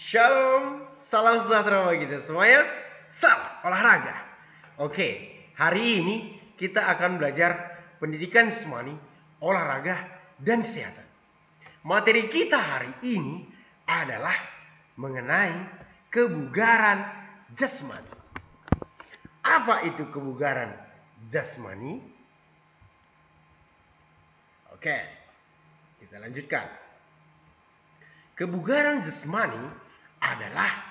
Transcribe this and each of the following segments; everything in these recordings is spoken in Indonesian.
Shalom, salam sejahtera bagi kita semuanya. Salam olahraga. Oke, hari ini kita akan belajar pendidikan jasmani, olahraga, dan kesehatan. Materi kita hari ini adalah mengenai kebugaran jasmani. Apa itu kebugaran jasmani? Oke, kita lanjutkan. Kebugaran jasmani adalah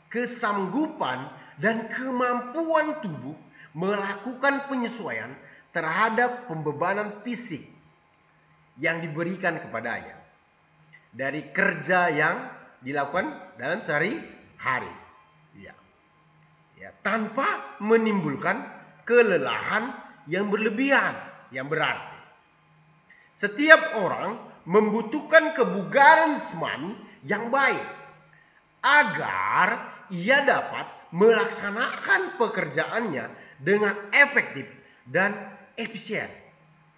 kesanggupan dan kemampuan tubuh melakukan penyesuaian terhadap pembebanan fisik yang diberikan kepadanya dari kerja yang dilakukan dalam sehari-hari, tanpa menimbulkan kelelahan yang berlebihan. Yang berarti setiap orang membutuhkan kebugaran jasmani yang baik agar ia dapat melaksanakan pekerjaannya dengan efektif dan efisien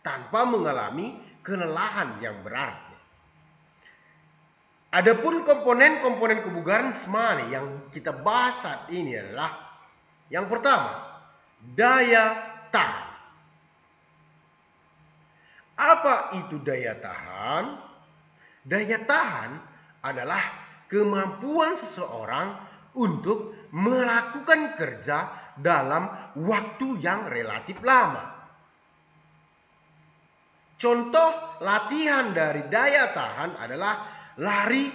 tanpa mengalami kelelahan yang berarti. Adapun komponen-komponen kebugaran jasmani yang kita bahas saat ini adalah yang pertama, daya tahan. Apa itu daya tahan? Daya tahan adalah kemampuan seseorang untuk melakukan kerja dalam waktu yang relatif lama. Contoh latihan dari daya tahan adalah lari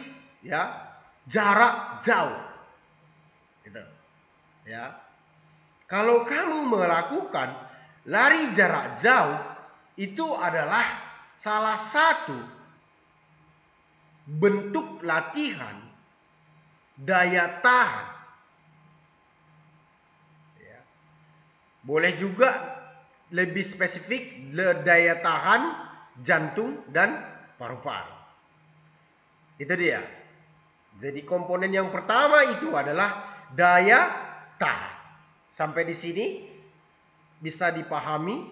jarak jauh. Gitu. Kalau kamu melakukan lari jarak jauh, itu adalah salah satu bentuk latihan daya tahan. Boleh juga lebih spesifik daya tahan jantung dan paru-paru. Itu dia. Jadi komponen yang pertama itu adalah daya tahan. Sampai di sini bisa dipahami,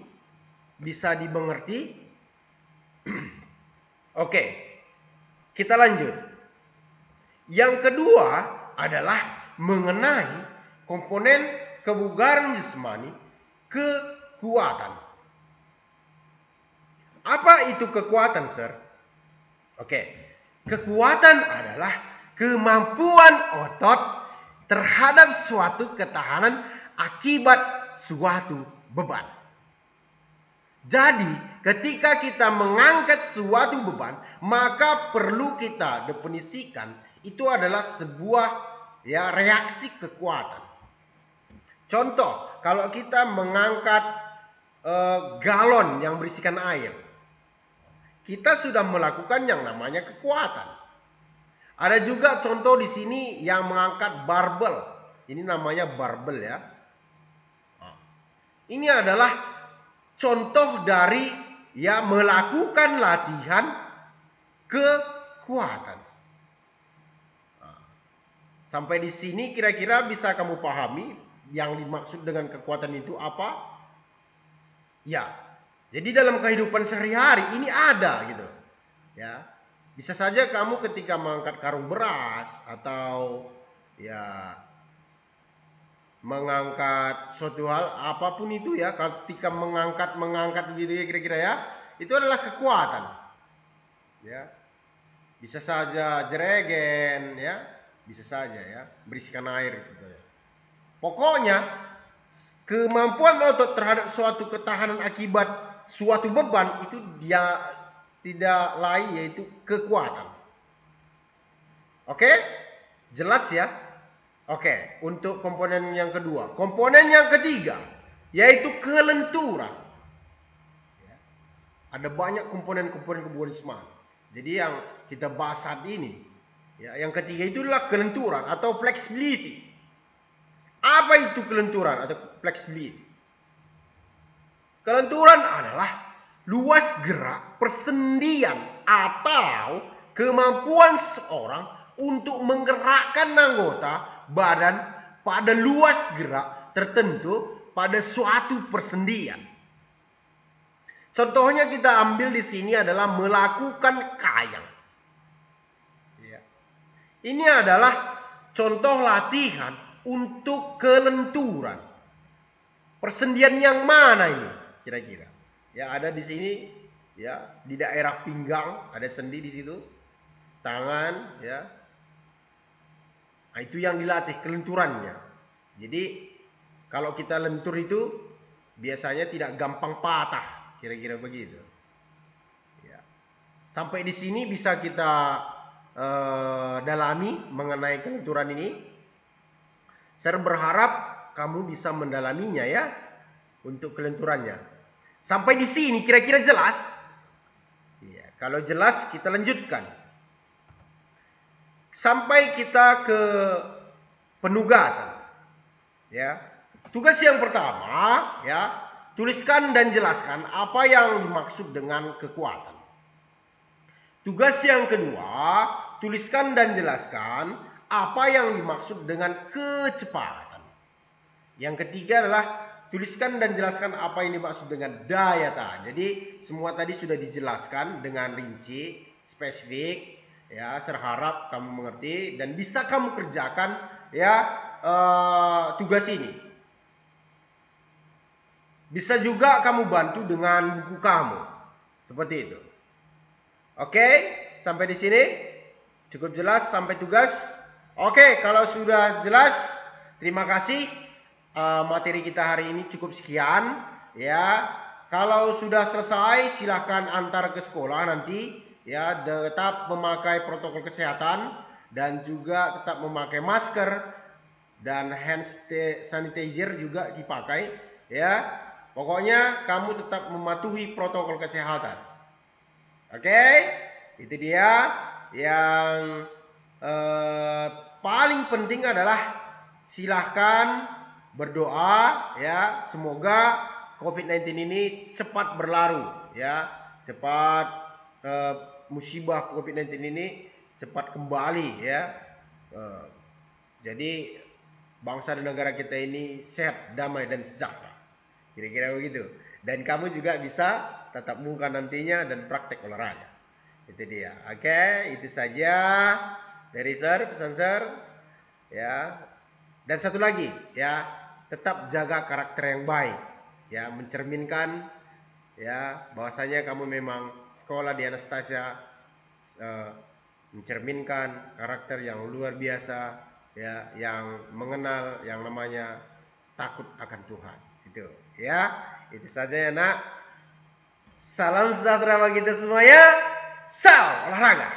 bisa dimengerti. Oke, kita lanjut. Yang kedua adalah mengenai komponen kebugaran jasmani, kekuatan. Apa itu kekuatan, Sir? Oke, kekuatan adalah kemampuan otot terhadap suatu ketahanan akibat suatu beban. Jadi, ketika kita mengangkat suatu beban, maka perlu kita definisikan itu adalah sebuah reaksi kekuatan. Contoh, kalau kita mengangkat galon yang berisikan air, kita sudah melakukan yang namanya kekuatan. Ada juga contoh di sini yang mengangkat barbel. Ini namanya barbel ya. Ini adalah contoh dari melakukan latihan kekuatan. Sampai di sini kira-kira bisa kamu pahami yang dimaksud dengan kekuatan itu apa? Ya. Jadi dalam kehidupan sehari-hari ini ada gitu. Ya. Bisa saja kamu ketika mengangkat karung beras atau mengangkat suatu hal apapun itu ketika mengangkat gitu kira-kira itu adalah kekuatan. Ya. Bisa saja jeregen bisa saja berisikan air gitu ya. Pokoknya kemampuan otot terhadap suatu ketahanan akibat suatu beban itu dia tidak lain yaitu kekuatan. Oke? Jelas ya? Oke, untuk komponen yang kedua. Komponen yang ketiga yaitu kelenturan. Ada banyak komponen-komponen kebugaran jasmani. Jadi yang kita bahas saat ini yang ketiga itu adalah kelenturan atau flexibility. Apa itu kelenturan atau flexibility? Kelenturan adalah luas gerak persendian atau kemampuan seseorang untuk menggerakkan anggota badan pada luas gerak tertentu pada suatu persendian. Contohnya kita ambil di sini adalah melakukan kayang. Ini adalah contoh latihan untuk kelenturan. Persendian yang mana ini kira-kira? Ya, ada di sini, ya, di daerah pinggang ada sendi di situ, tangan, ya. Nah, itu yang dilatih kelenturannya. Jadi kalau kita lentur itu biasanya tidak gampang patah, kira-kira begitu. Ya. Sampai di sini bisa kita dalami mengenai kelenturan ini. Saya berharap kamu bisa mendalaminya ya untuk kelenturannya. Sampai di sini kira-kira jelas? Ya, kalau jelas kita lanjutkan. Sampai kita ke penugasan. Ya. Tugas yang pertama, ya, tuliskan dan jelaskan apa yang dimaksud dengan kekuatan. Tugas yang kedua, tuliskan dan jelaskan apa yang dimaksud dengan kecepatan. Yang ketiga adalah tuliskan dan jelaskan apa yang dimaksud dengan daya tahan. Jadi semua tadi sudah dijelaskan dengan rinci, spesifik. Ya, saya harap kamu mengerti dan bisa kamu kerjakan ya tugas ini. Bisa juga kamu bantu dengan buku kamu, seperti itu. Oke, sampai di sini cukup jelas sampai tugas. Oke, kalau sudah jelas, terima kasih. Materi kita hari ini cukup sekian ya. Kalau sudah selesai silahkan antar ke sekolah nanti ya, tetap memakai protokol kesehatan dan juga tetap memakai masker dan hand sanitizer juga dipakai ya. Pokoknya kamu tetap mematuhi protokol kesehatan. Oke, itu dia yang paling penting adalah silahkan berdoa ya, semoga COVID-19 ini cepat berlalu ya, cepat musibah COVID-19 ini cepat kembali ya. Jadi bangsa dan negara kita ini sehat, damai dan sejahtera. Kira-kira begitu. Dan kamu juga bisa tatap muka nantinya dan praktek olahraga. Itu dia. Oke, itu saja dari Sir, pesan Sir. Ya. Dan satu lagi ya, tetap jaga karakter yang baik ya, mencerminkan ya bahwasanya kamu memang sekolah di Anastasia mencerminkan karakter yang luar biasa ya, yang mengenal yang namanya takut akan Tuhan. Itu ya, itu saja ya nak. Salam sejahtera bagi kita semuanya. Salam olahraga.